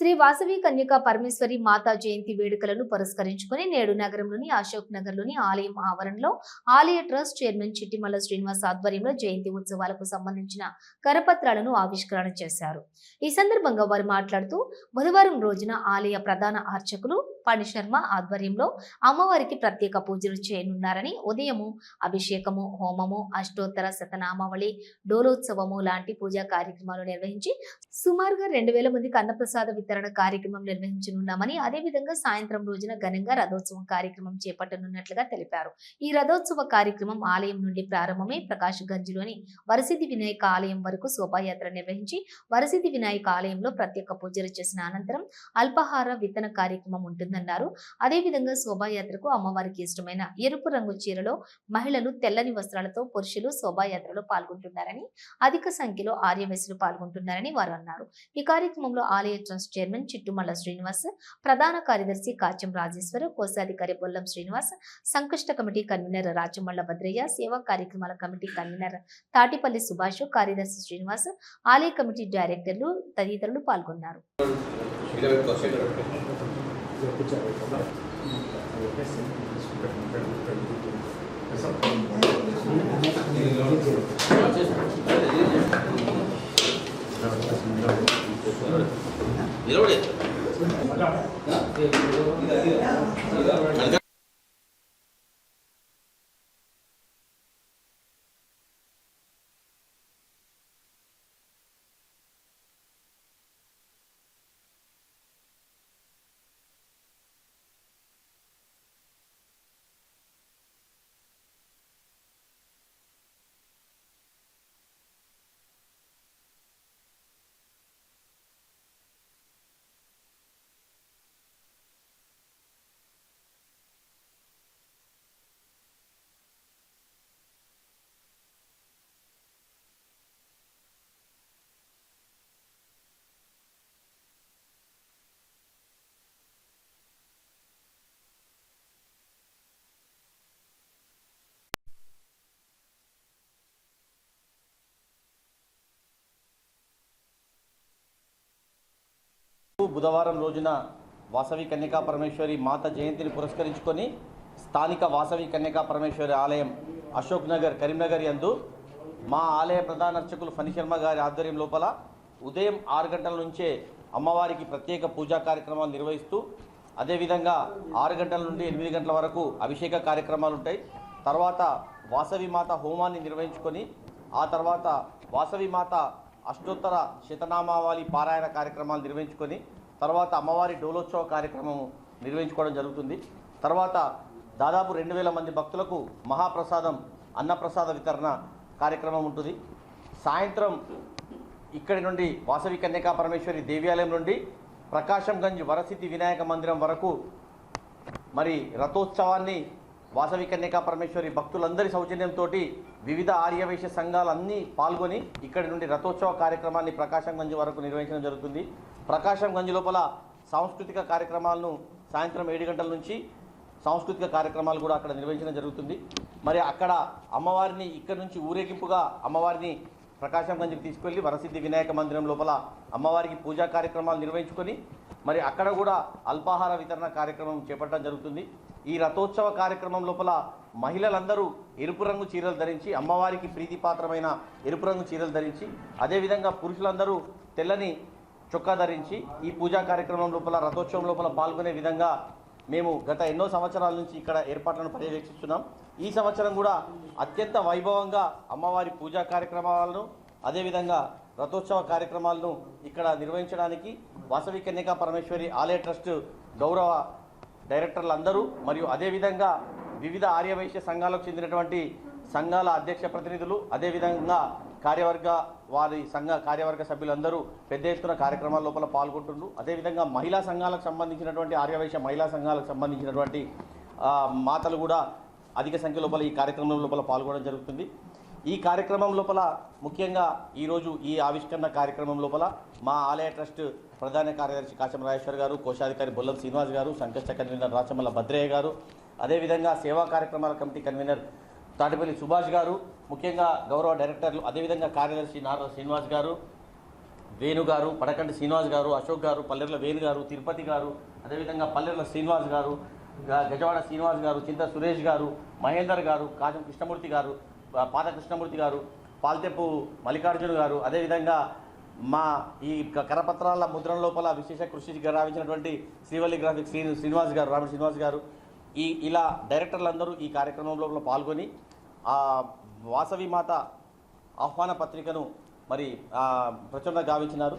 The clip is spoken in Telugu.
శ్రీ వాసవి కన్యకా పరమేశ్వరి మాతా జయంతి వేడుకలను పురస్కరించుకుని నేడు నగరంలోని అశోక్ నగర్ లోని ఆలయం ఆవరణలో ఆలయ ట్రస్ట్ చైర్మన్ చిట్టిమల్ల శ్రీనివాస్ ఆధ్వర్యంలో జయంతి ఉత్సవాలకు సంబంధించిన కరపత్రాలను ఆవిష్కరణ చేశారు. ఈ సందర్భంగా వారు మాట్లాడుతూ బుధవారం రోజున ఆలయ ప్రధాన అర్చకులు పని శర్మ ఆధ్వర్యంలో అమ్మవారికి ప్రత్యేక పూజలు చేయనున్నారని, ఉదయము అభిషేకము, హోమము, అష్టోత్తర శతనామావళి, డోలోత్సవము లాంటి పూజా కార్యక్రమాలు నిర్వహించి సుమారుగా 2000 మందికి అన్నప్రసాద వితరణ కార్యక్రమం నిర్వహించనున్నామని, అదేవిధంగా సాయంత్రం రోజున ఘనంగా రథోత్సవం కార్యక్రమం చేపట్టనున్నట్లుగా తెలిపారు. ఈ రథోత్సవ కార్యక్రమం ఆలయం నుండి ప్రారంభమై ప్రకాష్ గంజ్లోని వరసిద్ధి వినాయక ఆలయం వరకు శోభాయాత్ర నిర్వహించి వరసిద్ధి వినాయక ఆలయంలో ప్రత్యేక పూజలు చేసిన అనంతరం అల్పాహార వితరణ కార్యక్రమం ఉంటుందన్నారు. అదేవిధంగా శోభాయాత్రకు అమ్మవారికి ఇష్టమైన ఎరుపు రంగు చీరలో మహిళలు తెల్లని వస్త్రాలతో పురుషులు శోభాయాత్రలో పాల్గొంటున్నారని, అధిక సంఖ్యలో ఆర్యవైశ్యులు పాల్గొంటున్నారని వారు అన్నారు. ఈ కార్యక్రమంలో ఆలయ ట్రస్ట్ చైర్మన్ చిట్టుమల్ల శ్రీనివాస్, ప్రధాన కార్యదర్శి కాచం రాజేశ్వర్, కోశాధికారి బొల్లం శ్రీనివాస్, సంకష్ట కమిటీ కన్వీనర్ రాచమల్ల భద్రయ్య, సేవా కార్యక్రమాల కమిటీ కన్వీనర్ తాటిపల్లి సుభాష్, కార్యదర్శి శ్రీనివాస్, ఆలయ కమిటీ డైరెక్టర్లు తదితరులు పాల్గొన్నారు. బుధవారం రోజున వాసవి కన్యకా పరమేశ్వరి మాత జయంతిని పురస్కరించుకొని స్థానిక వాసవి కన్యకా పరమేశ్వరి ఆలయం అశోక్ నగర్ కరీంనగర్ యందు మా ఆలయ ప్రధాన అర్చకులు ఫణి శర్మ గారి ఆధ్వర్యం లోపల ఉదయం 6 గంటల నుంచే అమ్మవారికి ప్రత్యేక పూజా కార్యక్రమాలు నిర్వహిస్తూ, అదేవిధంగా 6 గంటల నుండి 8 గంటల వరకు అభిషేక కార్యక్రమాలు ఉంటాయి. తర్వాత వాసవి మాత హోమాన్ని నిర్వహించుకొని ఆ తర్వాత వాసవి మాత అష్టోత్తర శతనామావళి పారాయణ కార్యక్రమాలు నిర్వహించుకొని తర్వాత అమ్మవారి డోలోత్సవ కార్యక్రమం నిర్వహించుకోవడం జరుగుతుంది. తర్వాత దాదాపు 2000 మంది భక్తులకు మహాప్రసాదం అన్నప్రసాద వితరణ కార్యక్రమం ఉంటుంది. సాయంత్రం ఇక్కడి నుండి వాసవి కన్యకా పరమేశ్వరి దేవాలయం నుండి ప్రకాశం గంజ్ వరసిద్ధి వినాయక మందిరం వరకు మరి రథోత్సవాన్ని వాసవి కన్యకా పరమేశ్వరి భక్తులందరి సౌజన్యంతో వివిధ ఆర్యవైశ్య సంఘాలన్నీ పాల్గొని ఇక్కడి నుండి రథోత్సవ కార్యక్రమాన్ని ప్రకాశం గంజ్ వరకు నిర్వహించడం జరుగుతుంది. ప్రకాశం గంజ్ లోపల సాంస్కృతిక కార్యక్రమాలను సాయంత్రం 7 గంటల నుంచి సాంస్కృతిక కార్యక్రమాలు కూడా అక్కడ నిర్వహించడం జరుగుతుంది. మరి అక్కడ అమ్మవారిని ఇక్కడి నుంచి ఊరేగింపుగా అమ్మవారిని ప్రకాశం గంజ్కి తీసుకెళ్లి వరసిద్ధి వినాయక మందిరం లోపల అమ్మవారికి పూజా కార్యక్రమాలు నిర్వహించుకొని మరి అక్కడ కూడా అల్పాహార వితరణ కార్యక్రమం చేపట్టడం జరుగుతుంది. ఈ రథోత్సవ కార్యక్రమం లోపల మహిళలందరూ ఎరుపు రంగు చీరలు ధరించి అమ్మవారికి ప్రీతిపాత్రమైన ఎరుపు రంగు చీరలు ధరించి, అదేవిధంగా పురుషులందరూ తెల్లని చొక్కా ధరించి ఈ పూజా కార్యక్రమం లోపల రథోత్సవం లోపల పాల్గొనే విధంగా మేము గత ఎన్నో సంవత్సరాల నుంచి ఇక్కడ ఏర్పాట్లను పర్యవేక్షిస్తున్నాం. ఈ సంవత్సరం కూడా అత్యంత వైభవంగా అమ్మవారి పూజా కార్యక్రమాలను అదేవిధంగా రథోత్సవ కార్యక్రమాలను ఇక్కడ నిర్వహించడానికి వాసవి కన్యకా పరమేశ్వరి ఆలయ ట్రస్ట్ గౌరవ డైరెక్టర్లు అందరూ మరియు అదేవిధంగా వివిధ ఆర్యవైశ్య సంఘాలకు చెందినటువంటి సంఘాల అధ్యక్ష ప్రతినిధులు, అదేవిధంగా వారి సంఘ కార్యవర్గ సభ్యులందరూ పెద్ద ఎత్తున కార్యక్రమాల లోపల పాల్గొంటున్నారు. అదేవిధంగా మహిళా సంఘాలకు సంబంధించినటువంటి ఆర్యవైశ్య మహిళా సంఘాలకు సంబంధించినటువంటి మాతలు కూడా అధిక సంఖ్య లోపల ఈ కార్యక్రమం లోపల పాల్గొనడం జరుగుతుంది. ఈ కార్యక్రమం లోపల ముఖ్యంగా ఈరోజు ఈ ఆవిష్కరణ కార్యక్రమం లోపల మా ఆలయ ట్రస్ట్ ప్రధాన కార్యదర్శి కాచం రాజేశ్వర్ గారు, కోశాధికారి బొల్లం శ్రీనివాస్ గారు, సంకష్ట కన్వీనర్ రాచమల్ల భద్రయ్య గారు, అదేవిధంగా సేవా కార్యక్రమాల కమిటీ కన్వీనర్ తాటిపల్లి సుభాష్ గారు, ముఖ్యంగా గౌరవ డైరెక్టర్లు, అదేవిధంగా కార్యదర్శి నారా శ్రీనివాస్ గారు, వేణు గారు, పడకంటి శ్రీనివాస్ గారు, అశోక్ గారు, పల్లెర్ల వేణు గారు, తిరుపతి గారు, అదేవిధంగా పల్లెర్ల శ్రీనివాస్ గారు, గజవాడ శ్రీనివాస్ గారు, చింత సురేష్ గారు, మహేందర్ గారు, కాజం కృష్ణమూర్తి గారు, పాత కృష్ణమూర్తి గారు, పాల్తెప్పు మల్లికార్జున గారు, అదేవిధంగా మా ఈ కరపత్రాల ముద్రణ లోపల విశేష కృషి గావించినటువంటి శ్రీవల్లి గ్రాఫిక్స్ శ్రీనివాస్ గారు, రాముడు శ్రీనివాస్ గారు, ఇలా డైరెక్టర్లందరూ ఈ కార్యక్రమంలో పాల్గొని ఆ వాసవి మాత ఆహ్వాన పత్రికను మరి ప్రచురణ గావించినారు.